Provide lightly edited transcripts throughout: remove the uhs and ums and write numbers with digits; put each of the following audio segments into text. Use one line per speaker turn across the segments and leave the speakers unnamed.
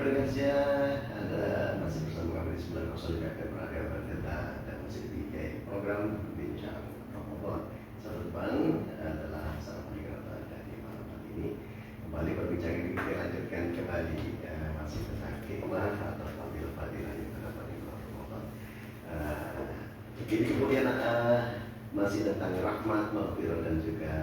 berikutnya ada masih bersama kami di 902 FM Radio Berdeta dan masih di program Bincang Ramadan. Sahabat Bang adalah salah pendengar dari malam hari ini. Kembali perbincangan ini kita lanjutkan kembali masih tentang hikmah atau fadilah yang terdapat di bulan Ramadan. Ini kemudian masih tentang rahmat, maghfirah dan juga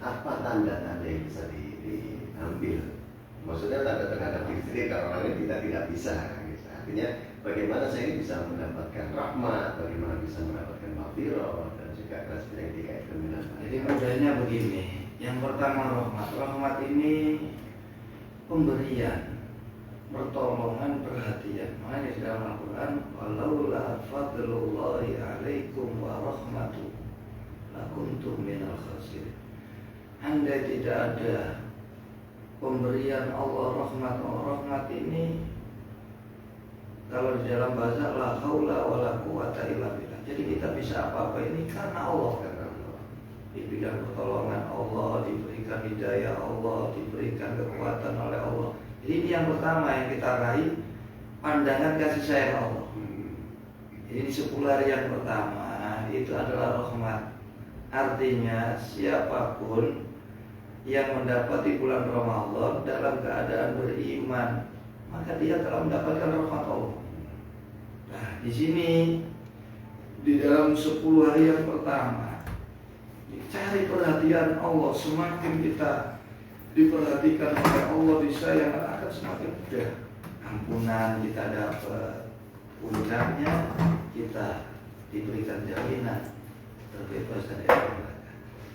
apa tanda-tanda yang bisa diambil? Maksudnya tanda terhadap diri sendiri kalau orang ini tidak bisa. Gitu. Artinya bagaimana saya ini bisa mendapatkan rahmat, bagaimana bisa mendapatkan maghfirah dan juga kelas yang tiga itu.
Jadi mudahnya begini. Yang pertama rahmat. Rahmat ini pemberian, pertolongan, perhatian. Makanya di dalam Al-Quran, walaula fadlullahi alaikum wa rahmatuh lakuntum minal khasirin. Andai tidak ada pemberian Allah rahmat ini, kalau di dalam bahasa la haula wala quwata illa billah. Jadi kita bisa apa-apa ini karena Allah, diberikan pertolongan Allah, diberikan hidayah Allah, diberikan kekuatan oleh Allah. Jadi ini yang pertama yang kita raih, pandangan kasih sayang Allah. Jadi 10 hari yang pertama itu adalah rahmat. Artinya siapapun yang mendapati bulan Ramadan dalam keadaan beriman, maka dia telah mendapatkan rahmat Allah. Nah, di sini di dalam 10 hari yang pertama dicari perhatian Allah. Semakin kita diperhatikan oleh Allah, disayang, akan semakin mudah ampunan kita dapat, puncaknya kita diberikan jaminan terbebas dari neraka.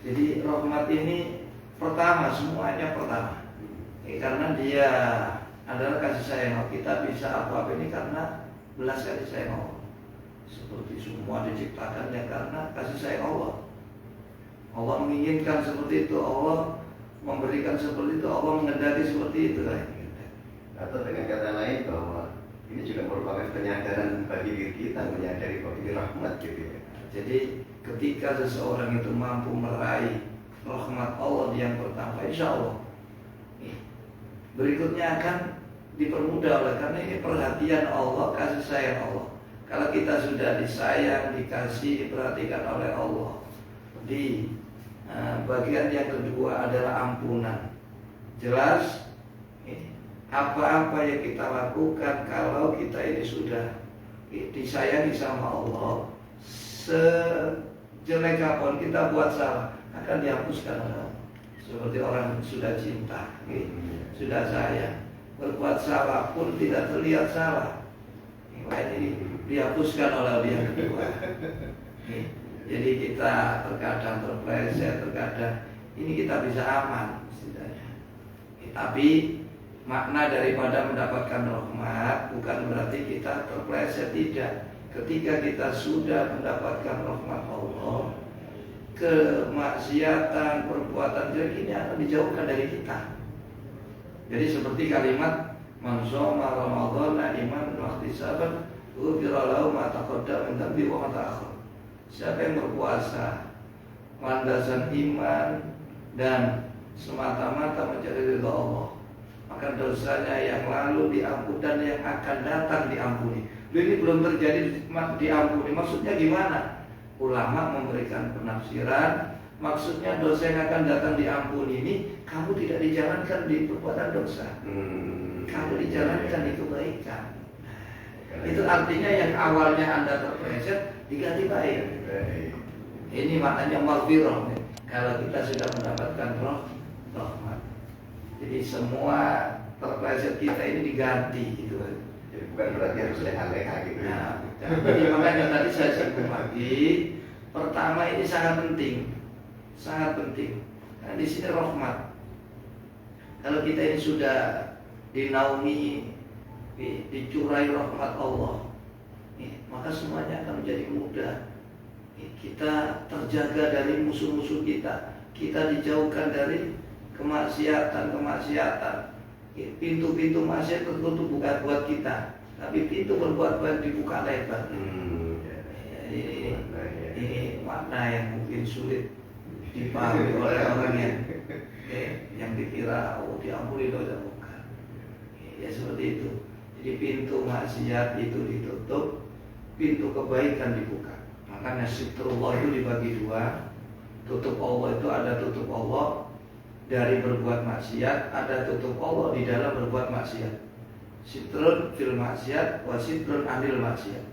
Jadi rahmat ini pertama, semuanya pertama. Karena dia adalah kasih sayang Allah. Kita bisa apa-apa ini karena belas kasih sayang Allah. Seperti semua diciptakannya karena kasih sayang Allah. Allah menginginkan seperti itu, Allah memberikan seperti itu, Allah mengendaki seperti itu.
Atau dengan kata lain bahwa ini juga merupakan penyadaran bagi diri kita, menyadari bahwa ini rahmat gitu ya.
Jadi ketika seseorang itu mampu meraih rahmat Allah yang pertama, insya Allah berikutnya akan dipermudah oleh karena ini perhatian Allah, kasih sayang Allah. Kalau kita sudah disayang, dikasih, diperhatikan oleh Allah, di bagian yang kedua adalah ampunan. Jelas apa-apa yang kita lakukan kalau kita ini sudah disayangi sama Allah, sejelek apapun kita buat salah akan dihapuskan oleh Allah. Seperti orang sudah cinta, sudah sayang, berbuat salah pun tidak terlihat salah, ini dihapuskan oleh dia kedua. Jadi kita terkadang terpleset, terkadang ini kita bisa aman setidaknya. Tapi makna daripada mendapatkan rahmat bukan berarti kita terpleset, tidak. Ketika kita sudah mendapatkan rahmat Allah, kemaksiatan, perbuatan jelek ini akan dijauhkan dari kita. Jadi seperti kalimat man shoma ramadhana imanan wa ihtisaban ghufira lahu ma taqaddama min dhanbihi wa ma ta'akhkhar. Siapa yang berpuasa landasan iman dan semata-mata mencari ridha Allah, maka dosanya yang lalu diampuni dan yang akan datang diampuni. Ini belum terjadi diampuni. Maksudnya gimana? Ulama memberikan penafsiran, maksudnya dosa yang akan datang diampuni ini kamu tidak dijalankan di perbuatan dosa, kamu dijalankan di kebaikan. Itu artinya yang awalnya Anda terpleset diganti baik. Ini maknanya maghfirah. Kalau kita sudah mendapatkan rahmat, jadi semua terpleset kita ini diganti gitu.
Jadi bukan berarti harus leha-leha gitu.
Nah, jadi makanya tadi saya singgung lagi. Pertama ini sangat penting, sangat penting. Karena di sini rahmat. Kalau kita ini sudah dinaungi, dicurai rahmat Allah, maka semuanya akan menjadi mudah. Kita terjaga dari musuh-musuh kita. Kita dijauhkan dari kemaksiatan. Pintu-pintu maksiat tertutup bukan buat kita, tapi pintu berbuat baik dibuka lebar. Ini makna yang mungkin sulit dipahami oleh orang yang dikira oh diampuni dosa, bukan. Ya seperti itu. Jadi pintu maksiat itu ditutup, pintu kebaikan dibuka. Makanya sitrullah itu dibagi dua. Tutup Allah itu ada tutup Allah dari berbuat maksiat, ada tutup Allah di dalam berbuat maksiat. Sitrun fil maksiat wa sitrun anil maksiat.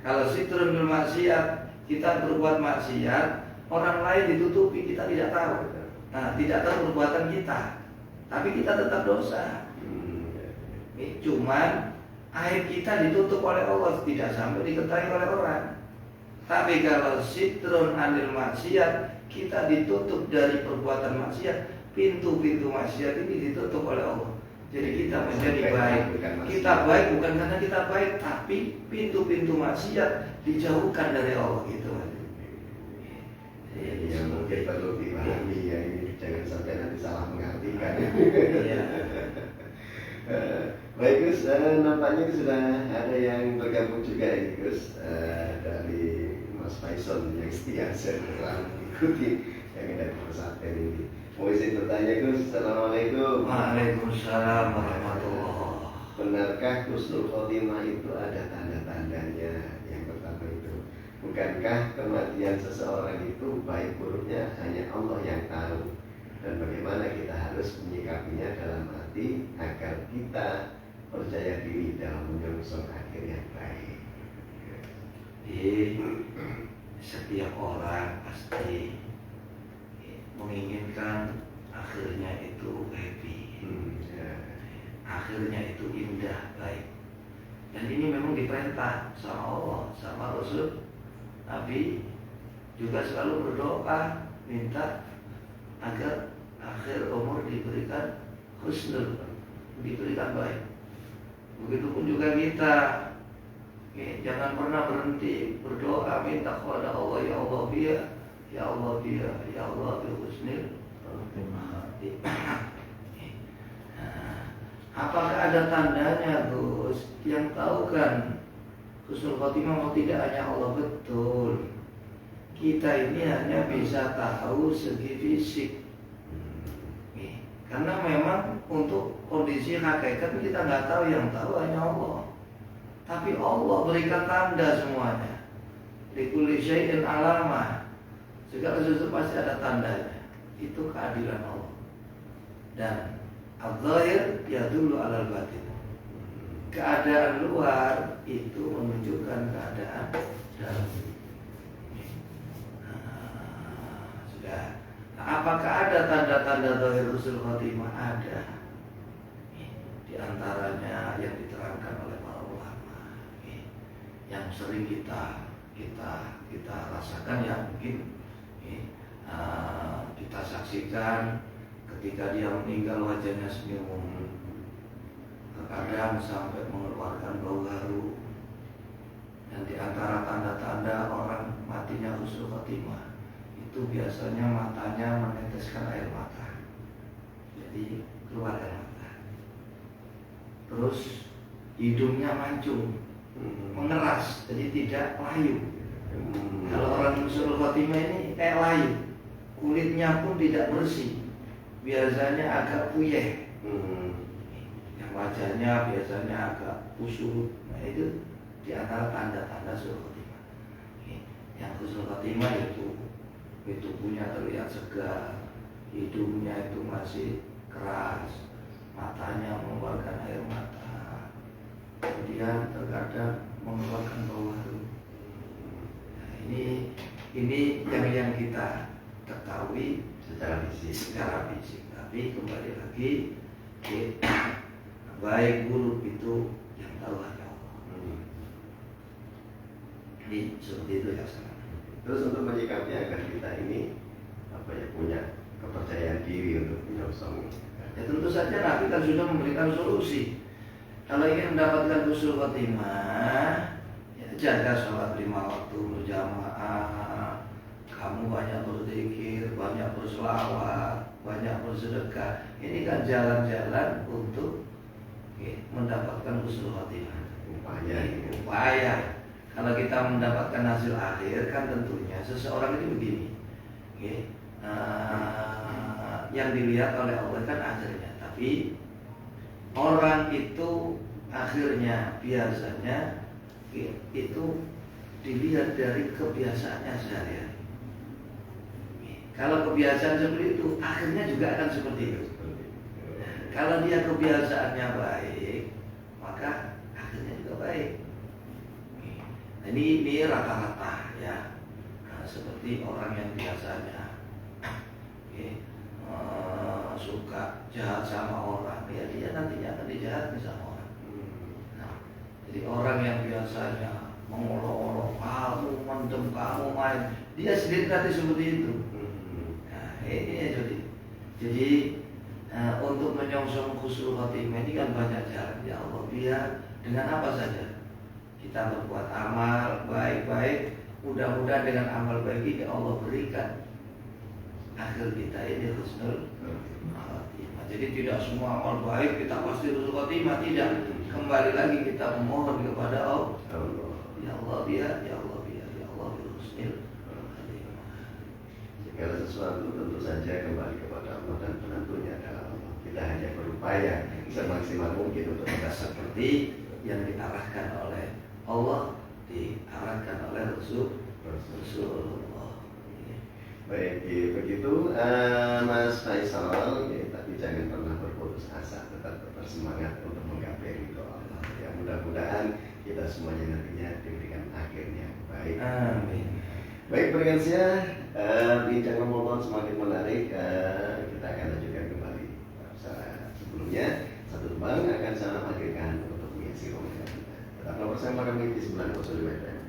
Kalau sitrun fil maksiat, kita berbuat maksiat, orang lain ditutupi, kita tidak tahu. Nah, tidak tahu perbuatan kita, tapi kita tetap dosa. Cuman aib kita ditutup oleh Allah, tidak sampai diketahui oleh orang. Tapi kalau sitrun anil maksiat, kita ditutup dari perbuatan maksiat, pintu-pintu maksiat ini ditutup oleh Allah. Jadi kita menjadi baik. Kita baik bukan karena kita baik, tapi pintu-pintu maksiat dijauhkan dari Allah gitu.
Jadi yang mungkin perlu dipahami ya, ini jangan sampai nanti salah mengartikan.
Iya.
Baik Gus, nampaknya sudah ada yang bergabung juga ini Gus, dari Mas Faisal yang setia selalu mengikuti yang ada di pesantren ini. Mau izin bertanya Gus, Assalamualaikum.
Waalaikumsalam warahmatullahi.
Benarkah husnul khotimah itu ada tanda-tandanya? Yang pertama itu, bukankah kematian seseorang itu baik buruknya hanya Allah yang tahu? Dan bagaimana kita harus menyikapinya dalam hati agar kita percaya diri dalam menyongsong akhir yang baik.
Jadi setiap orang pasti menginginkan akhirnya itu happy, akhirnya itu indah, baik. Dan ini memang diperintah sama Allah, sama Rasul. Nabi juga selalu berdoa minta agar akhir umur diberikan husnul, diberikan baik. Begitupun juga kita, jangan pernah berhenti berdoa minta kepada Allah, ya Allah biya, ya Allah biya, ya Allah bi husnil. Apakah ada tandanya Gus? Yang tahu kan husnul khotimah mau tidak hanya Allah, betul. Kita ini hanya bisa tahu segi fisik. Karena memang untuk kondisi hakikat kita nggak tahu, yang tahu hanya Allah. Tapi Allah berikan tanda semuanya. Likulli syai'in alamah. Segala sesuatu pasti ada tandanya. Itu keadilan Allah. Dan al-zahir yadullu alal batin. Keadaan luar itu menunjukkan keadaan dalam. Sudah. Nah, apakah ada tanda-tanda zahir husnul khotimah? Ada. Di antaranya yang diterangkan oleh para ulama, yang sering kita rasakan, ya mungkin kita saksikan ketika dia meninggal wajahnya senyum, terkadang sampai mengeluarkan bau harum. Dan di antara tanda-tanda orang matinya husnul khotimah itu biasanya matanya meneteskan air mata, jadi keluar air mata. Terus hidungnya mancung, mengeras, jadi tidak layu. Kalau orang husnul khotimah ini kayak layu, kulitnya pun tidak bersih, biasanya agak puyeh. Yang wajahnya biasanya agak kusut. Nah itu di antara tanda-tanda husnul khotimah. Yang husnul khotimah itu tubuhnya terlihat segar, hidungnya itu masih keras, matanya mengeluarkan air mata, kemudian terkadang mengeluarkan bau harum. Nah, ini yang kita ketahui
Secara fisik.
Tapi kembali lagi, baik buruk itu yang tahu hanya Allah. Jadi seperti itu ya.
Terus untuk menyikapi agar kita ini punya kepercayaan diri untuk menyongsong.
Ya tentu saja Nabi kan sudah memberikan solusi. Kalau ingin mendapatkan husnul khotimah, ya jaga sholat 5 waktu berjamaah, kamu banyak berzikir, banyak berselawat, banyak bersedekah. Ini kan jalan-jalan untuk mendapatkan husnul khotimah. Upaya. Kalau kita mendapatkan hasil akhir kan tentunya seseorang itu begini. Oke. Yang dilihat oleh Allah kan akhirnya, tapi orang itu akhirnya biasanya itu dilihat dari kebiasaannya sehari-hari. Kalau kebiasaan seperti itu, akhirnya juga akan seperti itu. Kalau dia kebiasaannya baik, maka akhirnya juga baik. Nah, ini rata-rata ya. Nah, seperti orang yang biasanya suka jahat sama orang, ya dia nantinya akan dijahatin sama orang. Nah, jadi orang yang biasanya mengolok-olok kamu, mendem kamu, main, dia sendiri nanti seperti itu. Nah, ini ya jadi untuk menyongsong husnul khotimah ini kan banyak cara. Ya Allah, biar dengan apa saja kita berbuat amal baik-baik, mudah-mudahan dengan amal baik ini Allah berikan akhir kita ini husnul khotimah. Jadi tidak semua amal baik kita pasti husnul khotimah, tidak. Kembali lagi kita memohon kepada Allah. Ya Allah biar, ya Allah biar, ya Allah biar husnul khotimah.
Segala sesuatu tentu saja kembali kepada Allah dan penentunya adalah Allah. Kita hanya berupaya semaksimal mungkin untuk
Tidak seperti yang diarahkan oleh Allah, diarahkan oleh Rasulullah.
Baik, begitu Mas Faisal, ya, tapi jangan pernah berputus asa, tetap bersemangat untuk menggapai ridho Allah. Ya, mudah-mudahan kita semuanya nantinya diberikan akhirnya baik.
Amin.
Baik, berkasnya bincang Ramadan semakin menarik. Kita akan lanjutkan kembali sebelumnya. Satu tebang akan saya hadirkan untuk mengisi Ramadan kita. Tetaplah bersama kami di 9 FM.